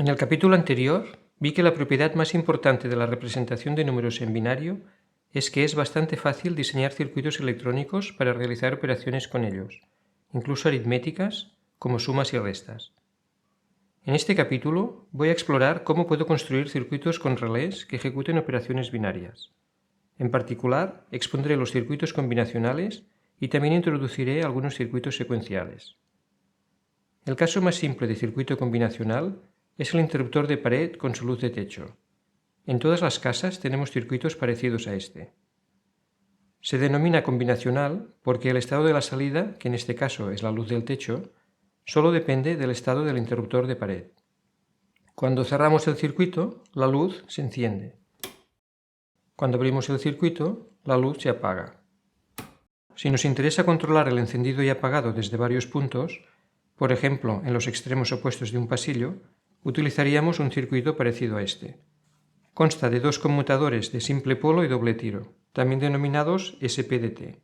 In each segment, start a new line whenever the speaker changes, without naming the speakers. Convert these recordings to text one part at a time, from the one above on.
En el capítulo anterior vi que la propiedad más importante de la representación de números en binario es que es bastante fácil diseñar circuitos electrónicos para realizar operaciones con ellos, incluso aritméticas como sumas y restas. En este capítulo voy a explorar cómo puedo construir circuitos con relés que ejecuten operaciones binarias. En particular, expondré los circuitos combinacionales y también introduciré algunos circuitos secuenciales. El caso más simple de circuito combinacional es el interruptor de pared con su luz de techo. En todas las casas tenemos circuitos parecidos a este. Se denomina combinacional porque el estado de la salida, que en este caso es la luz del techo, solo depende del estado del interruptor de pared. Cuando cerramos el circuito, la luz se enciende. Cuando abrimos el circuito, la luz se apaga. Si nos interesa controlar el encendido y apagado desde varios puntos, por ejemplo, en los extremos opuestos de un pasillo, utilizaríamos un circuito parecido a este. Consta de dos conmutadores de simple polo y doble tiro, también denominados SPDT.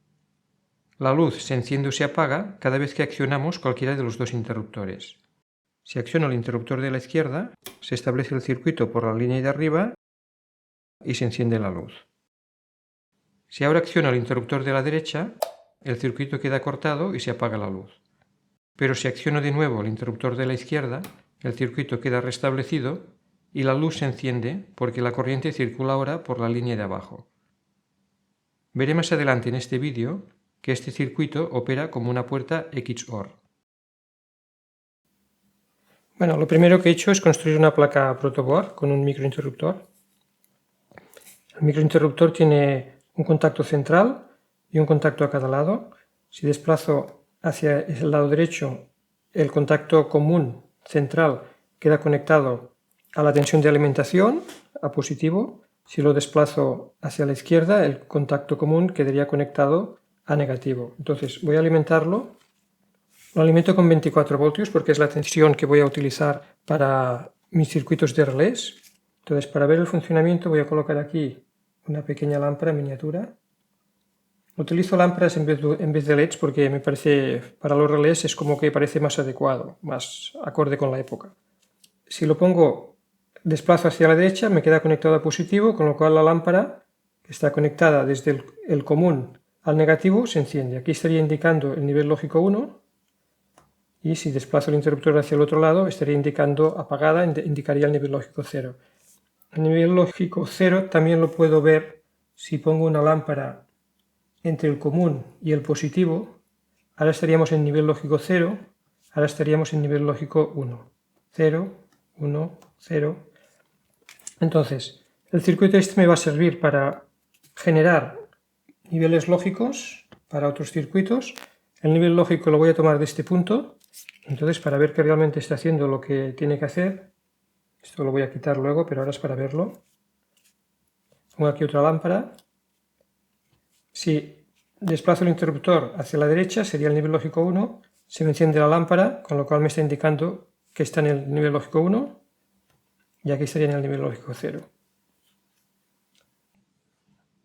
La luz se enciende o se apaga cada vez que accionamos cualquiera de los dos interruptores. Si acciono el interruptor de la izquierda, se establece el circuito por la línea de arriba y se enciende la luz. Si ahora acciono el interruptor de la derecha, el circuito queda cortado y se apaga la luz. Pero si acciono de nuevo el interruptor de la izquierda, el circuito queda restablecido y la luz se enciende porque la corriente circula ahora por la línea de abajo. Veré más adelante en este vídeo que este circuito opera como una puerta XOR. Bueno, lo primero que he hecho es construir una placa protoboard con un microinterruptor. El microinterruptor tiene un contacto central y un contacto a cada lado. Si desplazo hacia el lado derecho, el contacto común central queda conectado a la tensión de alimentación, a positivo. Si lo desplazo hacia la izquierda, el contacto común quedaría conectado a negativo. Entonces voy a alimentarlo. Lo alimento con 24 voltios porque es la tensión que voy a utilizar para mis circuitos de relés. Entonces, para ver el funcionamiento voy a colocar aquí una pequeña lámpara miniatura. Utilizo lámparas en vez de LEDs porque me parece, para los relés es como que parece más adecuado, más acorde con la época. Si lo pongo, desplazo hacia la derecha, me queda conectado a positivo, con lo cual la lámpara, que está conectada desde el común al negativo, se enciende. Aquí estaría indicando el nivel lógico 1 y si desplazo el interruptor hacia el otro lado, estaría indicando apagada, indicaría el nivel lógico 0. El nivel lógico 0 también lo puedo ver si pongo una lámpara entre el común y el positivo. Ahora estaríamos en nivel lógico 0, ahora estaríamos en nivel lógico 1. 0, 1, 0. Entonces, el circuito este me va a servir para generar niveles lógicos para otros circuitos. El nivel lógico lo voy a tomar de este punto. Entonces, para ver que realmente está haciendo lo que tiene que hacer, esto lo voy a quitar luego, pero ahora es para verlo. Pongo aquí otra lámpara. Si desplazo el interruptor hacia la derecha, sería el nivel lógico 1, se me enciende la lámpara, con lo cual me está indicando que está en el nivel lógico 1, y aquí estaría en el nivel lógico 0.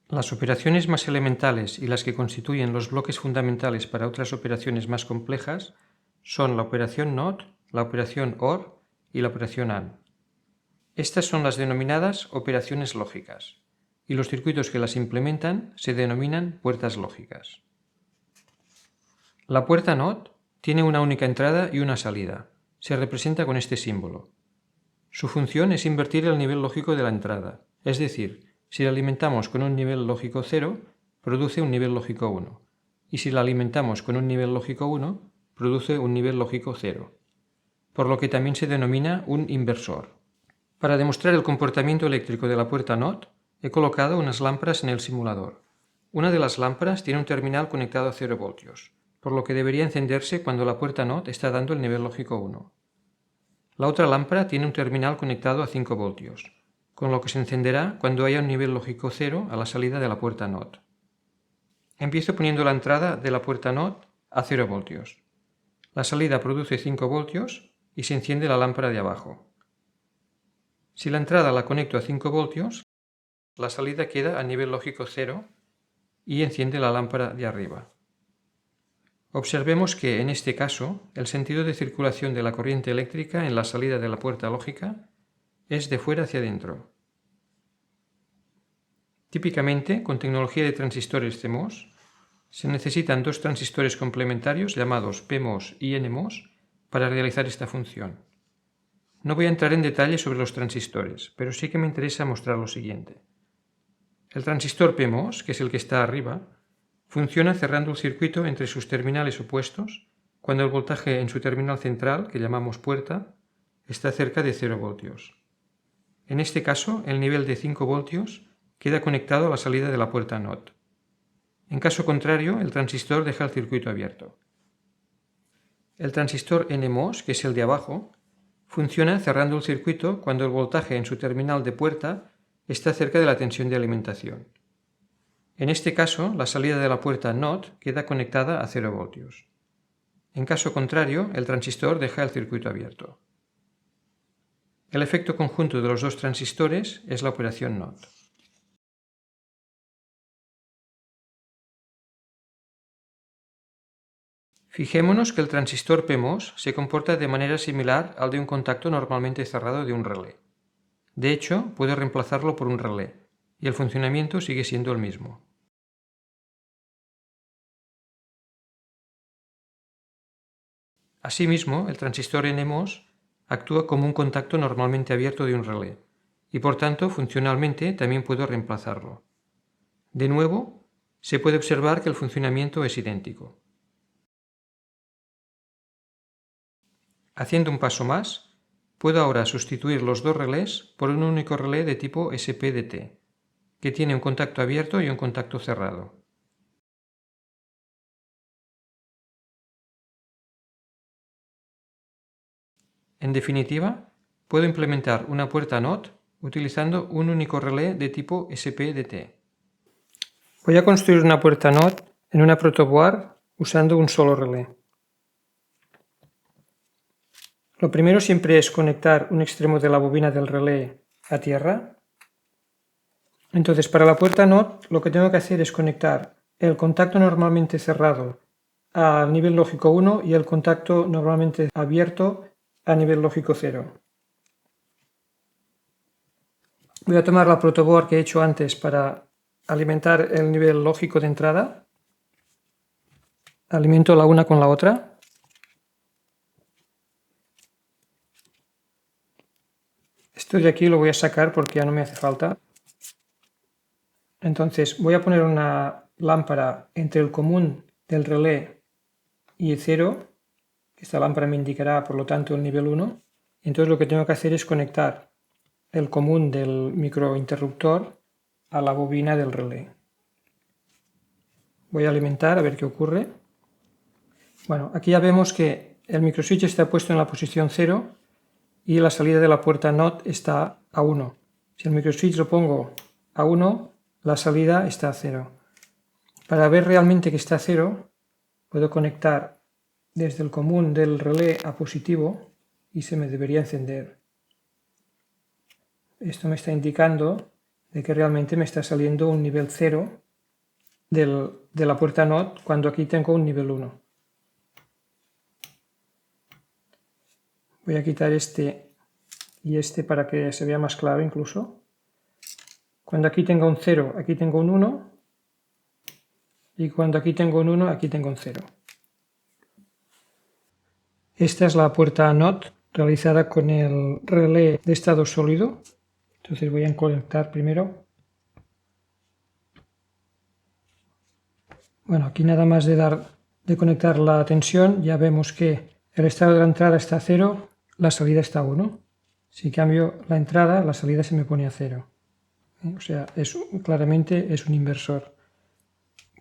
Las operaciones más elementales y las que constituyen los bloques fundamentales para otras operaciones más complejas son la operación NOT, la operación OR y la operación AND. Estas son las denominadas operaciones lógicas, y los circuitos que las implementan se denominan puertas lógicas. La puerta NOT tiene una única entrada y una salida. Se representa con este símbolo. Su función es invertir el nivel lógico de la entrada, es decir, si la alimentamos con un nivel lógico 0, produce un nivel lógico 1, y si la alimentamos con un nivel lógico 1, produce un nivel lógico 0, por lo que también se denomina un inversor. Para demostrar el comportamiento eléctrico de la puerta NOT, he colocado unas lámparas en el simulador. Una de las lámparas tiene un terminal conectado a 0 voltios, por lo que debería encenderse cuando la puerta NOT está dando el nivel lógico 1. La otra lámpara tiene un terminal conectado a 5 voltios, con lo que se encenderá cuando haya un nivel lógico 0 a la salida de la puerta NOT. Empiezo poniendo la entrada de la puerta NOT a 0 voltios. La salida produce 5 voltios y se enciende la lámpara de abajo. Si la entrada la conecto a 5 voltios, la salida queda a nivel lógico 0 y enciende la lámpara de arriba. Observemos que, en este caso, el sentido de circulación de la corriente eléctrica en la salida de la puerta lógica es de fuera hacia adentro. Típicamente, con tecnología de transistores CMOS, se necesitan dos transistores complementarios llamados PMOS y NMOS para realizar esta función. No voy a entrar en detalle sobre los transistores, pero sí que me interesa mostrar lo siguiente. El transistor PMOS, que es el que está arriba, funciona cerrando el circuito entre sus terminales opuestos cuando el voltaje en su terminal central, que llamamos puerta, está cerca de 0 voltios. En este caso, el nivel de 5 voltios queda conectado a la salida de la puerta NOT. En caso contrario, el transistor deja el circuito abierto. El transistor NMOS, que es el de abajo, funciona cerrando el circuito cuando el voltaje en su terminal de puerta está cerca de la tensión de alimentación. En este caso, la salida de la puerta NOT queda conectada a 0 voltios. En caso contrario, el transistor deja el circuito abierto. El efecto conjunto de los dos transistores es la operación NOT. Fijémonos que el transistor PMOS se comporta de manera similar al de un contacto normalmente cerrado de un relé. De hecho, puedo reemplazarlo por un relé, y el funcionamiento sigue siendo el mismo. Asimismo, el transistor NMOS actúa como un contacto normalmente abierto de un relé, y por tanto, funcionalmente también puedo reemplazarlo. De nuevo, se puede observar que el funcionamiento es idéntico. Haciendo un paso más, puedo ahora sustituir los dos relés por un único relé de tipo SPDT, que tiene un contacto abierto y un contacto cerrado. En definitiva, puedo implementar una puerta NOT utilizando un único relé de tipo SPDT. Voy a construir una puerta NOT en una protoboard usando un solo relé. Lo primero siempre es conectar un extremo de la bobina del relé a tierra. Entonces, para la puerta NOT lo que tengo que hacer es conectar el contacto normalmente cerrado al nivel lógico 1 y el contacto normalmente abierto a nivel lógico 0. Voy a tomar la protoboard que he hecho antes para alimentar el nivel lógico de entrada. Alimento la una con la otra. Esto de aquí lo voy a sacar porque ya no me hace falta. Entonces voy a poner una lámpara entre el común del relé y el 0. Esta lámpara me indicará, por lo tanto, el nivel 1. Entonces lo que tengo que hacer es conectar el común del microinterruptor a la bobina del relé. Voy a alimentar a ver qué ocurre. Bueno, aquí ya vemos que el microswitch está puesto en la posición 0 y la salida de la puerta NOT está a 1. Si el microswitch lo pongo a 1, la salida está a 0. Para ver realmente que está a 0, puedo conectar desde el común del relé a positivo y se me debería encender. Esto me está indicando de que realmente me está saliendo un nivel 0 de la puerta NOT cuando aquí tengo un nivel 1. Voy a quitar este y este para que se vea más claro incluso. Cuando aquí tengo un 0, aquí tengo un 1. Y cuando aquí tengo un 1, aquí tengo un 0. Esta es la puerta NOT realizada con el relé de estado sólido. Entonces voy a conectar primero. Bueno, aquí nada más de conectar la tensión, ya vemos que el estado de la entrada está a 0, la salida está a 1. Si cambio la entrada, la salida se me pone a 0. O sea, claramente es un inversor.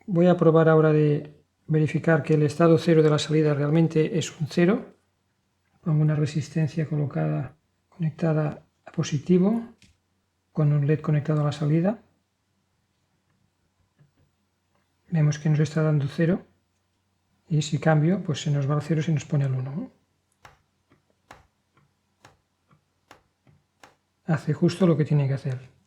Voy a probar ahora de verificar que el estado 0 de la salida realmente es un 0. Pongo una resistencia conectada a positivo, con un LED conectado a la salida. Vemos que nos está dando 0 y si cambio, pues se nos va al 0 y se nos pone al 1. Hace justo lo que tiene que hacer.